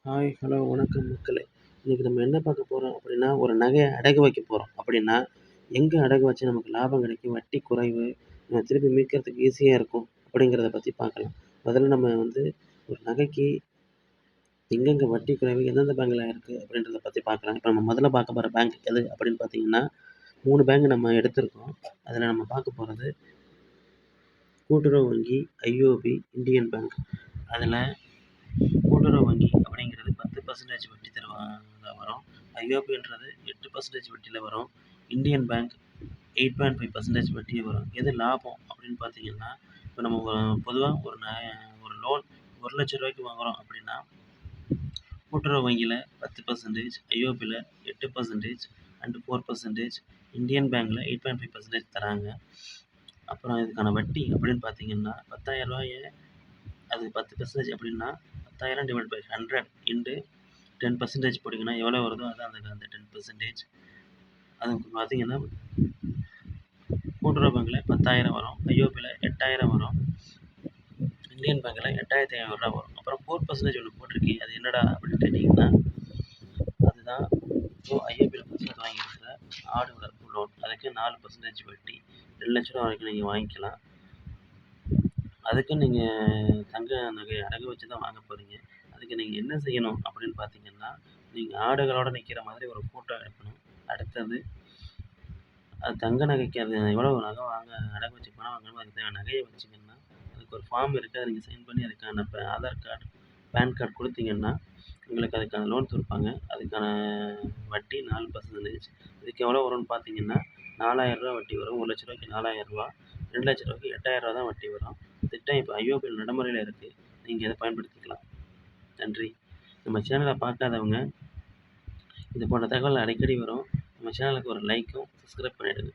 Hi, hello, வணக்கம் மக்களே! இன்னைக்கு நம்ம என்ன பார்க்க போறோம் அப்படின்னா, ஒரு நகைய அடகு வைக்க போறோம். அப்படின்னா, எங்க அடகு வச்சா நமக்கு லாபம் கிடைக்கும், வட்டி குறைவு, திருப்பி மீட்கிறதுக்கு ஈஸியா இருக்கும் அப்படிங்கிறத பத்தி பார்க்கலாம். முதல்ல நம்ம ஒரு நகைக்கு எங்கெங்க வட்டி குறைவு, எந்தெந்த பேங்க்ல இருக்கு அப்படின்றத பத்தி பார்க்கலாம். இப்ப நம்ம முதல்ல பார்க்க போற பேங்க் எது அப்படின்னு பார்த்தீங்கன்னா, 3 பேங்க் நம்ம எடுத்திருக்கோம். அதுல நம்ம பார்க்க போறது கூட்டுறவு வங்கி, ஐஓபி, இந்தியன் பேங்க். அதுல கூட்டுறவு வங்கி அப்படிங்கிறது 10% வட்டி வரும். ஐஓபின்றது 8% வட்டியில வரும். இந்தியன் பேங்க் 8.5% வட்டி வரும். எது லாபம் அப்படின்னு பார்த்தீங்கன்னா, இப்போ நம்ம பொதுவா ஒரு லோன் ரூ. 1,00,000 வாங்குறோம் அப்படின்னா, கூட்டுறவு வங்கியில 10%, ஐஓபில 8% அண்ட் 4%, இந்தியன் பேங்க்ல 8.5% தராங்க. அப்புறம் இதுக்கான வட்டி அப்படின்னு பார்த்தீங்கன்னா, ரூ. 10,000 அது 10% அப்படின்னா 10,000 டிவைட் பை 100 இன்டு 10% போட்டிங்கன்னா எவ்வளோ வருதோ அதான் அந்த 10%. அதுக்கு பார்த்தீங்கன்னா, கூட்டுறவு பேங்க்ல 10,000 வரும், ஐஓபில 8,000 வரும், இந்தியன் பேங்க்ல ரூ. 8,500 வரும். அப்புறம் 4% ஒண்ணு போட்டிருக்கு. அது என்னடா அப்படின்னு கேட்டீங்கன்னா, அதுதான் இப்போ ஐஓபில புதுசா வாங்கியிருக்கிற ஆடு வளர்ப்பு லோன். அதுக்கு 4% வட்டி. ரூ. 2,00,000 வரைக்கும் நீங்க வாங்கிக்கலாம். அதுக்கு நீங்க தங்க நகை அடகு வச்சு தான் வாங்க போறீங்க. அதுக்கு நீங்க என்ன செய்யணும் அப்படின்னு பார்த்தீங்கன்னா, நீங்க ஆடுகளோட நிக்கிற மாதிரி ஒரு ஃபோட்டோ எடுக்கணும். அடுத்தது அது தங்க நகைக்கு அது எவ்வளவு நகை அடகு வச்சு பணம் வாங்கணுமோ அதுக்கு தேவையான நகைய வச்சீங்கன்னா, அதுக்கு ஒரு ஃபார்ம் இருக்கு. அத நீங்க சைன் பண்ணி அதுக்கான ஆதார் கார்டு, பான் கார்டு குடுத்தீங்கன்னா, உங்களுக்கு அதுக்கான லோன் குடுப்பாங்க. அதுக்கான வட்டி 4%. இதுக்கு எவ்வளோ வரும்னு பார்த்தீங்கன்னா, ரூ. 4,000 வட்டி வரும். ரூ. 1,00,000க்கு ரூ. 4,000, ரூ. 2,00,000க்கு ரூ. 8,000 தான் வட்டி வரும். திட்டம் இப்ப ஐஓபியில் நடைமுறையில இருக்கு. நீங்க இத பயன்படுத்திக்கலாம். நன்றி. நம்ம சேனல பார்க்காதவங்க, இது போன்ற தகவல் அடிக்கடி வரும். நம்ம சேனலுக்கு ஒரு லைக்கும், சப்ஸ்கிரைப் பண்ணிடுங்க.